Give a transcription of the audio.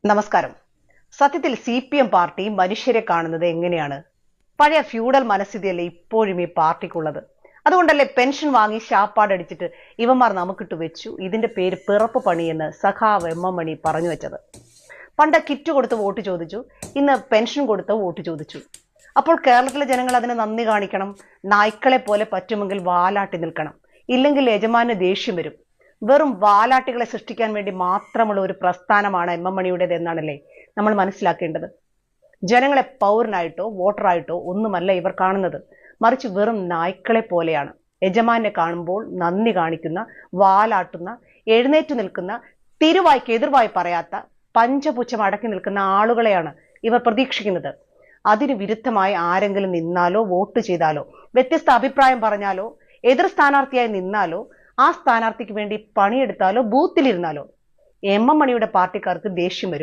നമസ്കാരം. സത്യത്തിൽ CPM party മനുഷ്യരെ കാണുന്നത് എങ്ങനെയാണ്? പഴയ ഫ്യൂഡൽ മനസ്ഥിതിയല്ലേ ഇപ്പോഴും ഈ പാർട്ടിക്കുള്ളത്? അതുകൊണ്ടല്ലേ പെൻഷൻ വാങ്ങി ശാപ്പാടടിച്ചിട്ട് ഇവന്മാർ നമുക്കിട്ട് വെച്ചു, ഇതിന്റെ പേര് പിറപ്പ് പണിയെന്ന് സഖാവ് MM മണി പറഞ്ഞു വെച്ചത്. പണ്ട് കിറ്റ് കൊടുത്ത് വോട്ട് ചോദിച്ചു, ഇന്ന് പെൻഷൻ കൊടുത്ത് വോട്ട് ചോദിച്ചു. അപ്പോൾ കേരളത്തിലെ ജനങ്ങൾ അതിന് നന്ദി കാണിക്കണം. നായ്ക്കളെ പോലെ പറ്റുമെങ്കിൽ വാലാട്ടി നിൽക്കണം, ഇല്ലെങ്കിൽ യജമാന് ദേഷ്യം വരും. വെറും വാലാട്ടികളെ സൃഷ്ടിക്കാൻ വേണ്ടി മാത്രമുള്ള ഒരു പ്രസ്ഥാനമാണ് MM മണിയുടേത് എന്നാണല്ലേ നമ്മൾ മനസ്സിലാക്കേണ്ടത്. ജനങ്ങളെ പൗരനായിട്ടോ വോട്ടറായിട്ടോ ഒന്നുമല്ല ഇവർ കാണുന്നത്, മറിച്ച് വെറും നായ്ക്കളെ പോലെയാണ്. യജമാനെ കാണുമ്പോൾ നന്ദി കാണിക്കുന്ന, വാലാട്ടുന്ന, എഴുന്നേറ്റ് നിൽക്കുന്ന, തിരുവായ്ക്ക് എതിർവായി പറയാത്ത, പഞ്ചപുച്ഛം അടക്കി നിൽക്കുന്ന ആളുകളെയാണ് ഇവർ പ്രതീക്ഷിക്കുന്നത്. അതിന് വിരുദ്ധമായി ആരെങ്കിലും നിന്നാലോ വോട്ട് ചെയ്താലോ വ്യത്യസ്ത അഭിപ്രായം പറഞ്ഞാലോ എതിർ സ്ഥാനാർത്ഥിയായി നിന്നാലോ ആ സ്ഥാനാർത്ഥിക്ക് വേണ്ടി പണിയെടുത്താലോ ബൂത്തിലിരുന്നാലോ MM മണിയുടെ പാർട്ടിക്കാർക്ക് ദേഷ്യം വരും.